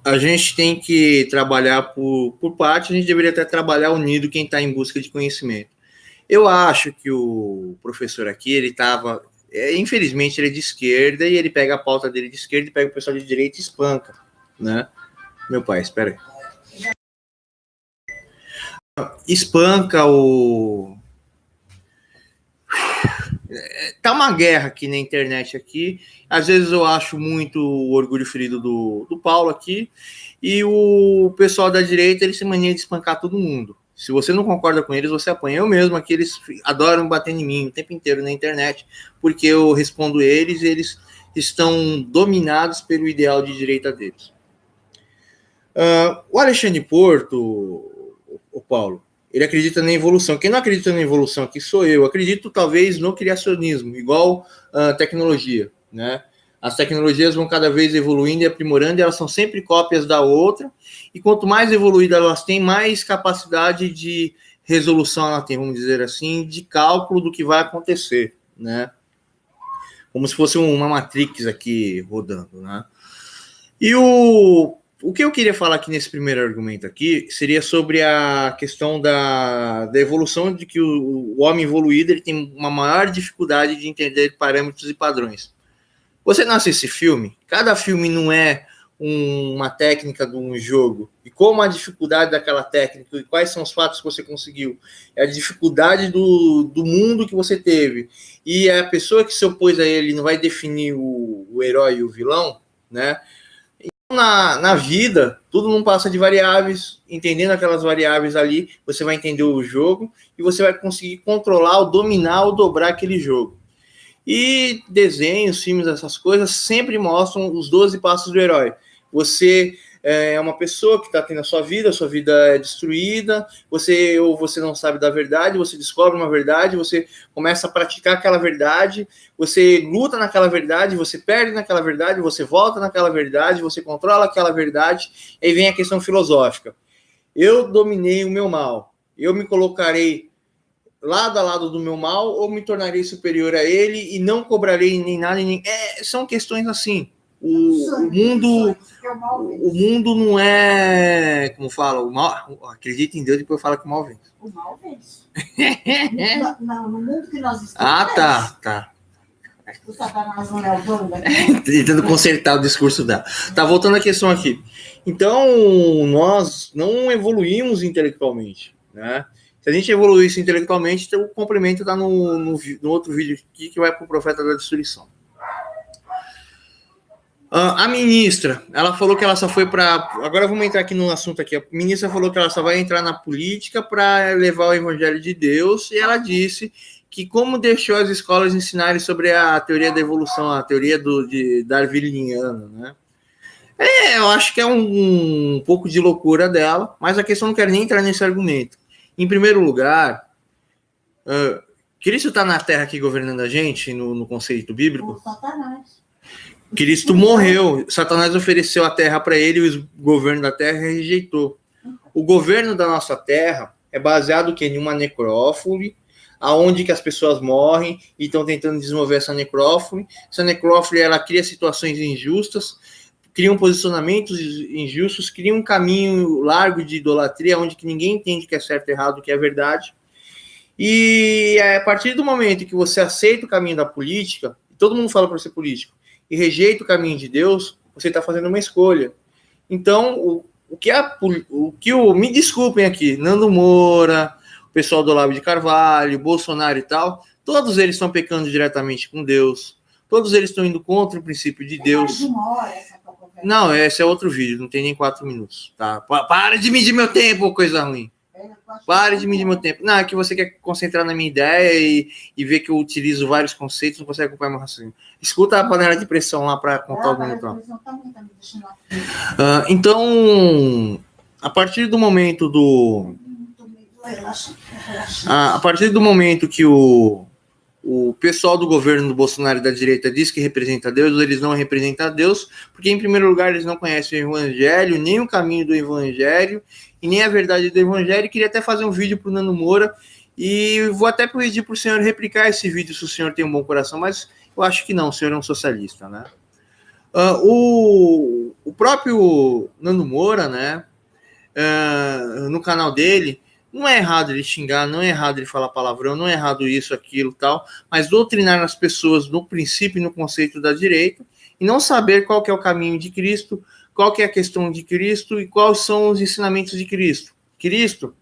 a gente tem que trabalhar por parte, a gente deveria até trabalhar unido quem está em busca de conhecimento. Eu acho que o professor aqui, ele estava, infelizmente, ele é de esquerda e ele pega a pauta dele de esquerda e pega o pessoal de direita e espanca, né? Meu pai, espera aí. Espanca o... Tá uma guerra aqui na internet aqui. Às vezes eu acho muito o orgulho ferido do Paulo aqui. E o pessoal da direita, eles se maniam de espancar todo mundo. Se você não concorda com eles, você apanha. Eu mesmo aqui, eles adoram bater em mim o tempo inteiro na internet, porque eu respondo eles e eles estão dominados pelo ideal de direita deles. O Alexandre Porto, o Paulo, ele acredita na evolução. Quem não acredita na evolução aqui sou eu. Acredito, talvez, no criacionismo, igual a tecnologia, né? As tecnologias vão cada vez evoluindo e aprimorando, e elas são sempre cópias da outra, e quanto mais evoluída elas têm, mais capacidade de resolução ela tem, vamos dizer assim, de cálculo do que vai acontecer, né? Como se fosse uma Matrix aqui rodando, né? E o que eu queria falar aqui nesse primeiro argumento aqui seria sobre a questão da evolução, de que o homem evoluído ele tem uma maior dificuldade de entender parâmetros e padrões. Você não assiste filme? Cada filme não é uma técnica de um jogo. E como a dificuldade daquela técnica e quais são os fatos que você conseguiu. É a dificuldade do mundo que você teve. E a pessoa que se opôs a ele não vai definir o herói e o vilão, né? Na vida, tudo não passa de variáveis. Entendendo aquelas variáveis ali, você vai entender o jogo e você vai conseguir controlar, ou dominar, ou dobrar aquele jogo. E desenhos, filmes, essas coisas sempre mostram os 12 passos do herói. Você é uma pessoa que está tendo a sua vida é destruída, você não sabe da verdade, você descobre uma verdade, você começa a praticar aquela verdade, você luta naquela verdade, você perde naquela verdade, você volta naquela verdade, você controla aquela verdade, e aí vem a questão filosófica. Eu dominei o meu mal, eu me colocarei lado a lado do meu mal ou me tornarei superior a ele e não cobrarei nem nada, nem... são questões assim. O mundo não é, como fala, o mal, acredita em Deus e depois fala que o mal vence. O mal vence. Não, no mundo que nós estamos. Tá. O Satanás não é o dono daqui? Tentando consertar o discurso dela. Tá, voltando à questão aqui. Então, nós não evoluímos intelectualmente, né? Se a gente evoluísse intelectualmente, então o complemento está no outro vídeo aqui, que vai para o Profeta da Destruição. A ministra, ela falou que ela só foi para... Agora vamos entrar aqui no assunto aqui. A ministra falou que ela só vai entrar na política para levar o evangelho de Deus, e ela disse que como deixou as escolas ensinarem sobre a teoria da evolução, a teoria darwiniana, né? Eu acho que é um pouco de loucura dela, mas a questão não quero nem entrar nesse argumento. Em primeiro lugar, Cristo está na Terra aqui governando a gente, no conceito bíblico? O Satanás. Cristo morreu, Satanás ofereceu a Terra para ele e o governo da Terra rejeitou. O governo da nossa Terra é baseado em uma necrófole, aonde que as pessoas morrem e estão tentando desenvolver essa necrófole. Essa necrófole, ela cria situações injustas, criam posicionamentos injustos, cria um caminho largo de idolatria, onde que ninguém entende o que é certo e errado, o que é verdade. E a partir do momento que você aceita o caminho da política, todo mundo fala para ser político, e rejeita o caminho de Deus, você está fazendo uma escolha. Então, me desculpem aqui, Nando Moura, o pessoal do Olavo de Carvalho, Bolsonaro e tal, todos eles estão pecando diretamente com Deus, todos eles estão indo contra o princípio de Deus. Não, esse é outro vídeo, não tem nem 4 minutos, tá? Para de medir meu tempo, coisa ruim. Pare de medir meu tempo. Não, é que você quer concentrar na minha ideia e ver que eu utilizo vários conceitos, não consegue acompanhar meu raciocínio. Escuta a panela de pressão lá para contar o minuto. Então, a partir do momento que o pessoal do governo do Bolsonaro e da direita diz que representa Deus, eles não representam Deus, porque, em primeiro lugar, eles não conhecem o Evangelho, nem o caminho do Evangelho, e nem a verdade do Evangelho. Queria até fazer um vídeo para o Nando Moura, e vou até pedir para o senhor replicar esse vídeo, se o senhor tem um bom coração, mas eu acho que não, o senhor é um socialista, né? O próprio Nando Moura, né, no canal dele, não é errado ele xingar, não é errado ele falar palavrão, não é errado isso, aquilo, tal, mas doutrinar as pessoas no princípio e no conceito da direita e não saber qual que é o caminho de Cristo, qual que é a questão de Cristo e quais são os ensinamentos de Cristo. Cristo,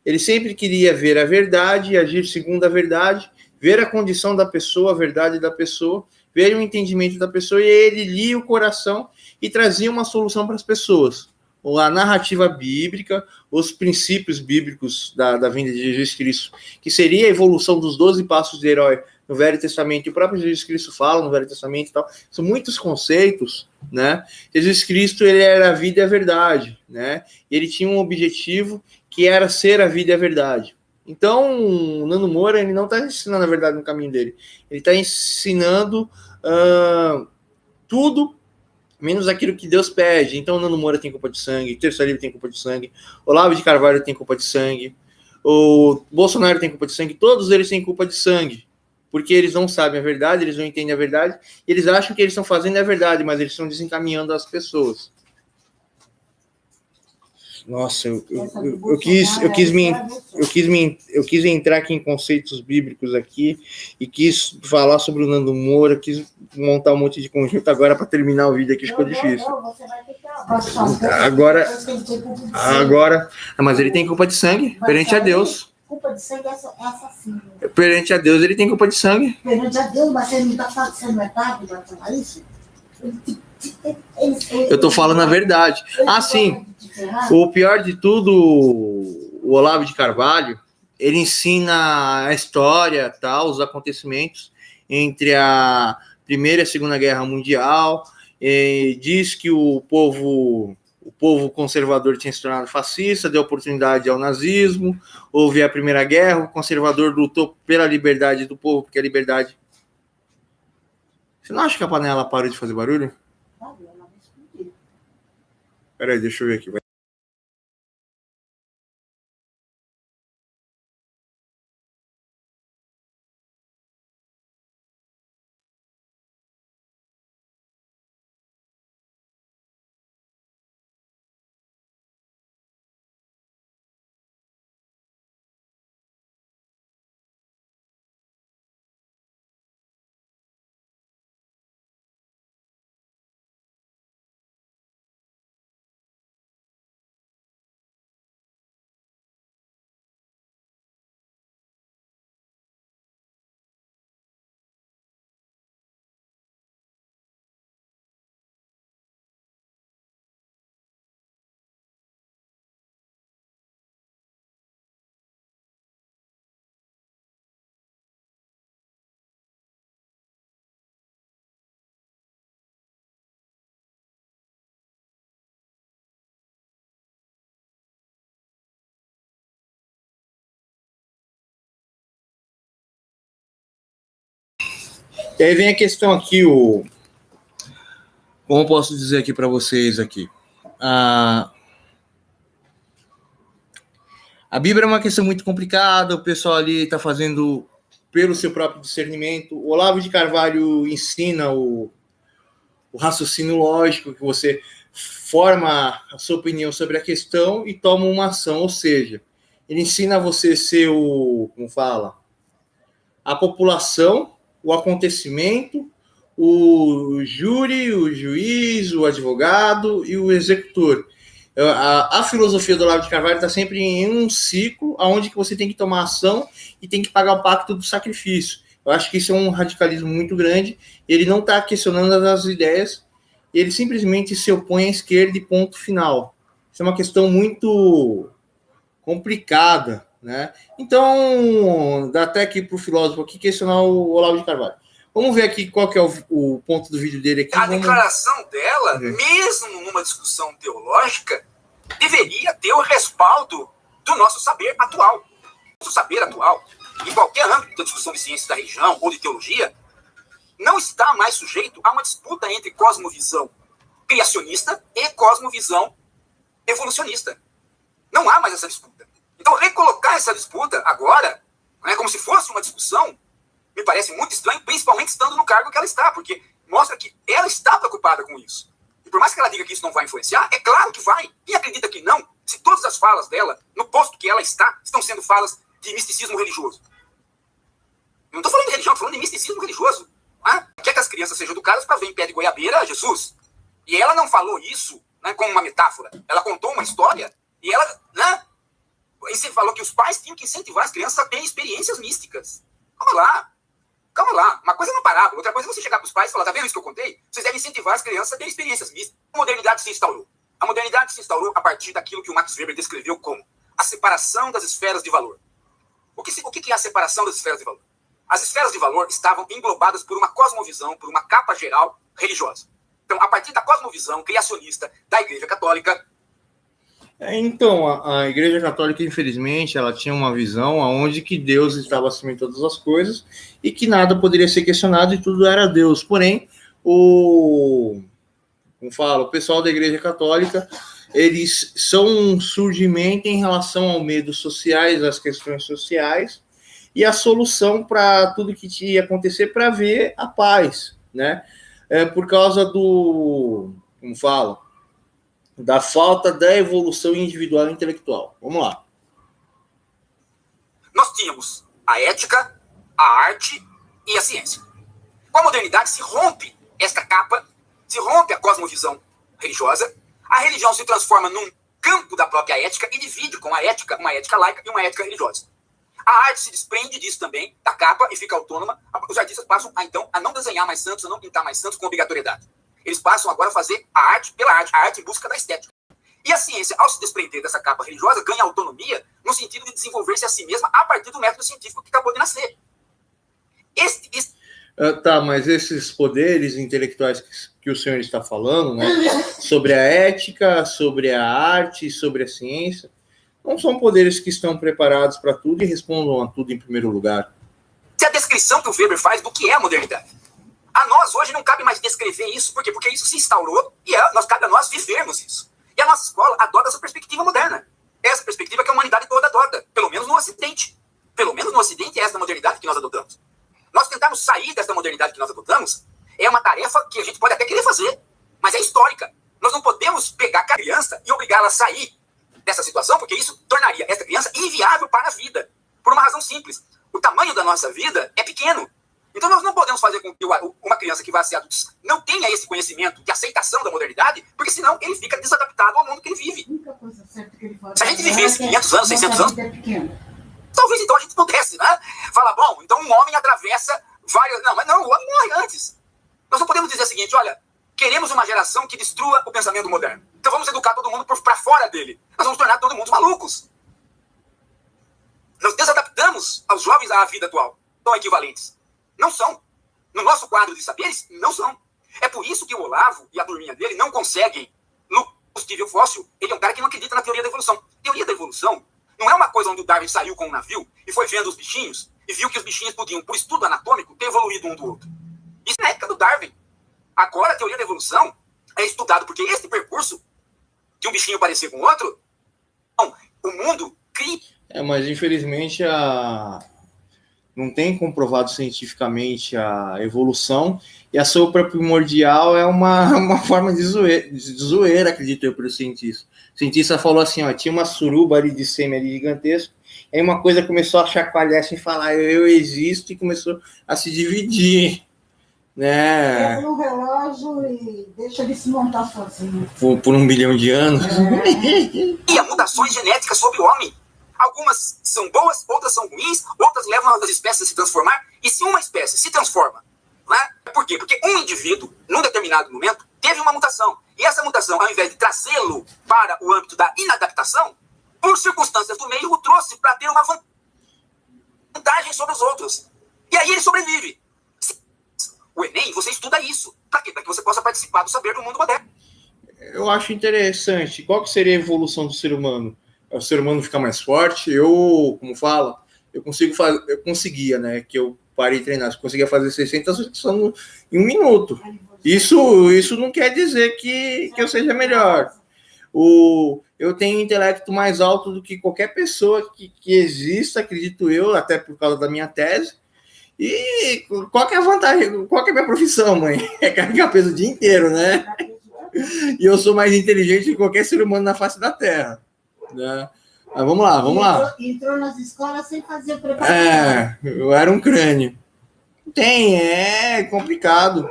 ele sempre queria ver a verdade, agir segundo a verdade, ver a condição da pessoa, a verdade da pessoa, ver o entendimento da pessoa, e ele lia o coração e trazia uma solução para as pessoas. A narrativa bíblica, os princípios bíblicos da vinda de Jesus Cristo, que seria a evolução dos 12 passos de herói no Velho Testamento, e o próprio Jesus Cristo fala no Velho Testamento e tal, são muitos conceitos, né? Jesus Cristo, ele era a vida e a verdade, né? E ele tinha um objetivo que era ser a vida e a verdade. Então, o Nando Moura, ele não está ensinando a verdade no caminho dele, ele está ensinando tudo menos aquilo que Deus pede. Então, o Nando Moura tem culpa de sangue, Terça Livre tem culpa de sangue, Olavo de Carvalho tem culpa de sangue, o Bolsonaro tem culpa de sangue, todos eles têm culpa de sangue, porque eles não sabem a verdade, eles não entendem a verdade, e eles acham que eles estão fazendo a verdade, mas eles estão desencaminhando as pessoas. Nossa, eu quis entrar aqui em conceitos bíblicos aqui e quis falar sobre o Nando Moura, quis montar um monte de conjunto agora para terminar o vídeo aqui, ficou difícil. Agora, mas ele tem culpa de sangue perante a Deus. Culpa de sangue é assassino. Perante a Deus, ele tem culpa de sangue. Perante a Deus, mas você não está falando, você não é padre, vai falar isso? Eu tô falando a verdade. Sim. O pior de tudo, o Olavo de Carvalho, ele ensina a história, tal, os acontecimentos entre a Primeira e a Segunda Guerra Mundial, diz que o povo conservador tinha se tornado fascista, deu oportunidade ao nazismo, houve a Primeira Guerra, o conservador lutou pela liberdade do povo, porque a liberdade... Você não acha que a panela parou de fazer barulho? Peraí, deixa eu ver aqui. E aí vem a questão aqui, como eu posso dizer aqui para vocês aqui? A Bíblia é uma questão muito complicada, o pessoal ali está fazendo pelo seu próprio discernimento. O Olavo de Carvalho ensina o raciocínio lógico, que você forma a sua opinião sobre a questão e toma uma ação, ou seja, ele ensina você ser a população, o acontecimento, o júri, o juiz, o advogado e o executor. A filosofia do Olavo de Carvalho está sempre em um ciclo onde que você tem que tomar ação e tem que pagar o pacto do sacrifício. Eu acho que isso é um radicalismo muito grande. Ele não está questionando as ideias, ele simplesmente se opõe à esquerda e ponto final. Isso é uma questão muito complicada, né? Então, dá até aqui para o filósofo aqui questionar o Olavo de Carvalho. Vamos ver aqui qual que é o ponto do vídeo dele aqui. A declaração dela, mesmo numa discussão teológica, deveria ter o respaldo do nosso saber atual. Nosso saber atual, em qualquer âmbito da discussão de ciência da religião ou de teologia, não está mais sujeito a uma disputa entre cosmovisão criacionista e cosmovisão evolucionista. Não há mais essa disputa. Então, recolocar essa disputa agora, como se fosse uma discussão, me parece muito estranho, principalmente estando no cargo que ela está, porque mostra que ela está preocupada com isso. E por mais que ela diga que isso não vai influenciar, é claro que vai. Quem acredita que não, se todas as falas dela, no posto que ela está, estão sendo falas de misticismo religioso. Eu não estou falando de religião, estou falando de misticismo religioso. Quer que as crianças sejam educadas para ver em pé de goiabeira Jesus. E ela não falou isso, né, como uma metáfora. Ela contou uma história e ela, né, e você falou que os pais tinham que incentivar as crianças a terem experiências místicas. Calma lá. Uma coisa é uma parábola, outra coisa é você chegar para os pais e falar, tá vendo isso que eu contei? Vocês devem incentivar as crianças a terem experiências místicas. A modernidade se instaurou. A modernidade se instaurou a partir daquilo que o Max Weber descreveu como a separação das esferas de valor. O que é a separação das esferas de valor? As esferas de valor estavam englobadas por uma cosmovisão, por uma capa geral religiosa. Então, a partir da cosmovisão criacionista da Igreja Católica... Então, a Igreja Católica, infelizmente, ela tinha uma visão onde que Deus estava acima de todas as coisas e que nada poderia ser questionado e tudo era Deus. Porém, o pessoal da Igreja Católica, eles são um surgimento em relação ao medo sociais, às questões sociais, e a solução para tudo que ia acontecer para ver a paz, né? Por causa da falta da evolução individual e intelectual. Vamos lá. Nós tínhamos a ética, a arte e a ciência. Com a modernidade se rompe esta capa, se rompe a cosmovisão religiosa, a religião se transforma num campo da própria ética e divide com a ética, uma ética laica e uma ética religiosa. A arte se desprende disso também, da capa, e fica autônoma. Os artistas passam, então, a não desenhar mais santos, a não pintar mais santos com obrigatoriedade. Eles passam agora a fazer a arte pela arte, a arte em busca da estética. E a ciência, ao se desprender dessa capa religiosa, ganha autonomia no sentido de desenvolver-se a si mesma a partir do método científico que acabou de nascer. Tá, mas esses poderes intelectuais que o senhor está falando, né, sobre a ética, sobre a arte, sobre a ciência, não são poderes que estão preparados para tudo e respondam a tudo em primeiro lugar. Essa é a descrição que o Weber faz do que é a modernidade. A nós hoje não cabe mais descrever isso, por quê? Porque isso se instaurou e cabe a nós vivermos isso. E a nossa escola adota essa perspectiva moderna. Essa perspectiva que a humanidade toda adota, pelo menos no Ocidente. Pelo menos no Ocidente é essa modernidade que nós adotamos. Nós tentarmos sair dessa modernidade que nós adotamos é uma tarefa que a gente pode até querer fazer, mas é histórica. Nós não podemos pegar a criança e obrigá-la a sair dessa situação, porque isso tornaria essa criança inviável para a vida. Por uma razão simples. O tamanho da nossa vida é pequeno. Então nós não podemos fazer com que uma criança que vai ser adulta não tenha esse conhecimento de aceitação da modernidade, porque senão ele fica desadaptado ao mundo que ele vive. Se a gente vivesse 500 anos, 600 anos, talvez então a gente pudesse, né? Fala, bom, então um homem atravessa várias... Não, mas não, o homem morre antes. Nós não podemos dizer o seguinte, olha, queremos uma geração que destrua o pensamento moderno. Então vamos educar todo mundo para fora dele. Nós vamos tornar todo mundo malucos. Nós desadaptamos aos jovens à vida atual. São equivalentes. Não são. No nosso quadro de saberes, não são. É por isso que o Olavo e a turminha dele não conseguem, no combustível fóssil, ele é um cara que não acredita na teoria da evolução. Teoria da evolução não é uma coisa onde o Darwin saiu com um navio e foi vendo os bichinhos e viu que os bichinhos podiam, por estudo anatômico, ter evoluído um do outro. Isso é na época do Darwin. Agora, a teoria da evolução é estudado porque esse percurso de um bichinho parecer com outro, não, o mundo cria... Mas infelizmente não tem comprovado cientificamente a evolução e a sopra primordial é uma forma de zoeira, acredito eu, para o cientista. O cientista falou assim, ó, tinha uma suruba ali de sêmen ali gigantesco, aí uma coisa começou a chacoalhar assim, falar eu existo e começou a se dividir, né? Pega um relógio e deixa ele se montar sozinho. Por 1 bilhão de anos. E há mutações genéticas sobre o homem. Algumas são boas, outras são ruins, outras levam as espécies a se transformar. E se uma espécie se transforma, né? Por quê? Porque um indivíduo, num determinado momento, teve uma mutação. E essa mutação, ao invés de trazê-lo para o âmbito da inadaptação, por circunstâncias do meio, o trouxe para ter uma vantagem sobre os outros. E aí ele sobrevive. O Enem, você estuda isso. Para quê? Para que você possa participar do saber do mundo moderno. Eu acho interessante. Qual que seria a evolução do ser humano? O ser humano ficar mais forte? Eu conseguia, né? Que eu parei de treinar. Eu conseguia fazer 60 flexões em 1 minuto. Isso não quer dizer que eu seja melhor. Eu tenho um intelecto mais alto do que qualquer pessoa que exista, acredito eu, até por causa da minha tese. E qual que é a vantagem? Qual que é a minha profissão, mãe? É carregar peso o dia inteiro, né? E eu sou mais inteligente que qualquer ser humano na face da Terra, né? Mas vamos lá. Entrou nas escolas sem fazer preparação. Eu era um crânio. É complicado.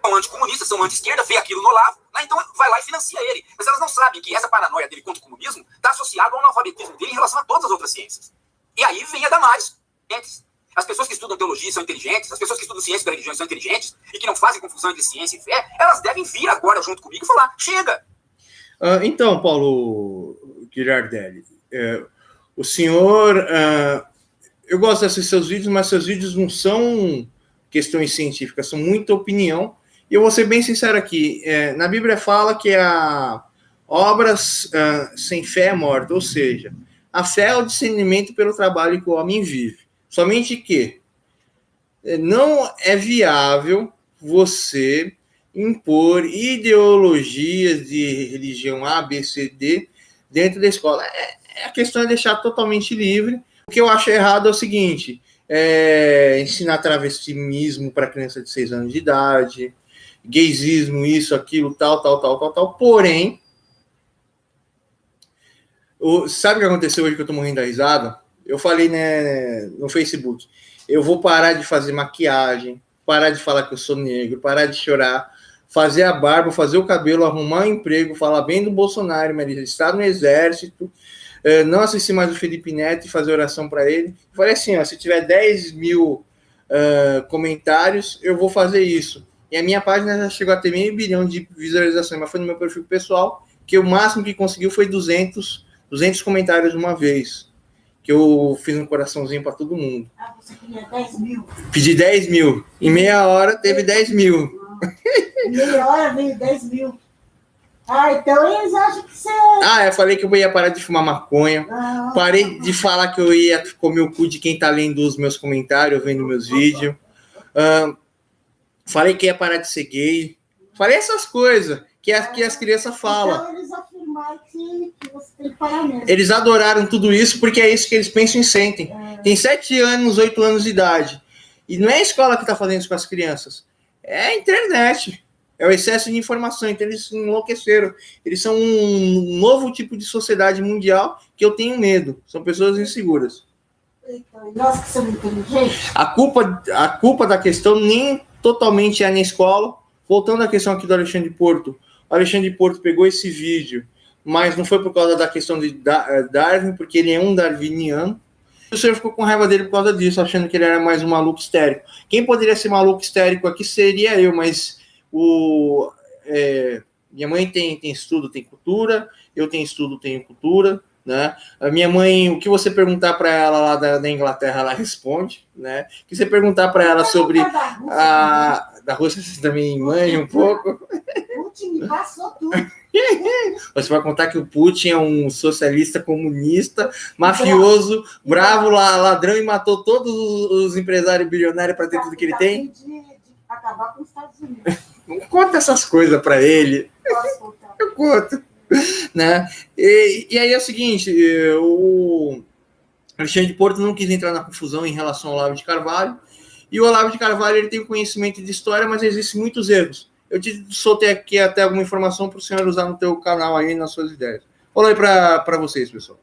São anticomunistas, são anti-esquerda, vê aquilo no Olavo, né? Então vai lá e financia ele. Mas elas não sabem que essa paranoia dele contra o comunismo está associada ao analfabetismo dele em relação a todas as outras ciências. E aí vem a Damares. As pessoas que estudam teologia são inteligentes, as pessoas que estudam ciência da religião são inteligentes e que não fazem confusão entre ciência e fé, elas devem vir agora junto comigo e falar, chega! Então, Paulo Girardelli, o senhor... eu gosto de assistir seus vídeos, mas seus vídeos não são questões científicas, são muita opinião. E eu vou ser bem sincero aqui, na Bíblia fala que a obras sem fé é morta, ou seja, a fé é o discernimento pelo trabalho que o homem vive. Somente que não é viável você impor ideologias de religião A, B, C, D dentro da escola. A questão é deixar totalmente livre. O que eu acho errado é o seguinte, ensinar travestimismo para criança de 6 anos de idade, gaysismo, isso, aquilo, tal. Porém, sabe o que aconteceu hoje que eu tô morrendo da risada? Eu falei, né, no Facebook, eu vou parar de fazer maquiagem, parar de falar que eu sou negro, parar de chorar, fazer a barba, fazer o cabelo, arrumar um emprego, falar bem do Bolsonaro, mas ele está no exército, não assistir mais o Felipe Neto e fazer oração para ele. Eu falei assim, se tiver 10 mil comentários, eu vou fazer isso. E a minha página já chegou a ter 500 milhões de visualizações, mas foi no meu perfil pessoal, que o máximo que conseguiu foi 200 comentários uma vez. Que eu fiz um coraçãozinho para todo mundo. Você queria 10 mil? Pedi 10 mil. Em meia hora teve 10 mil. Em meia hora veio 10 mil. Então eles acham que você... Eu falei que eu ia parar de fumar maconha. Parei de falar que eu ia comer o cu de quem tá lendo os meus comentários, vendo meus vídeos. Falei que ia parar de ser gay. Falei essas coisas que as crianças falam. Então eles afirmaram que você tem que parar mesmo. Eles adoraram tudo isso porque é isso que eles pensam e sentem. Tem 7 anos, 8 anos de idade. E não é a escola que está fazendo isso com as crianças. É a internet. É o excesso de informação. Então eles enlouqueceram. Eles são um novo tipo de sociedade mundial que eu tenho medo. São pessoas inseguras. Então, nós que somos inteligentes. A culpa da questão nem totalmente é na escola. Voltando à questão aqui do Alexandre Porto. O Alexandre Porto pegou esse vídeo, mas não foi por causa da questão de Darwin, porque ele é um darwiniano. O senhor ficou com raiva dele por causa disso, achando que ele era mais um maluco histérico. Quem poderia ser maluco histérico aqui seria eu, mas minha mãe tem estudo, tem cultura, eu tenho estudo, tenho cultura, né? A minha mãe, o que você perguntar para ela lá da Inglaterra, ela responde, né? O que você perguntar para ela sobre da Rússia, você também manja um pouco. Putin passou tudo. Você vai contar que o Putin é um socialista comunista, mafioso, bravo, ladrão e matou todos os empresários bilionários para ter tudo que ele tem? De acabar com os Estados Unidos. Não conta essas coisas para ele. Eu conto. Né? E aí é o seguinte, o Alexandre de Porto não quis entrar na confusão em relação ao Olavo de Carvalho, e o Olavo de Carvalho ele tem conhecimento de história, mas existem muitos erros. Eu te soltei aqui até alguma informação para o senhor usar no teu canal aí, nas suas ideias. Olha aí para vocês, pessoal.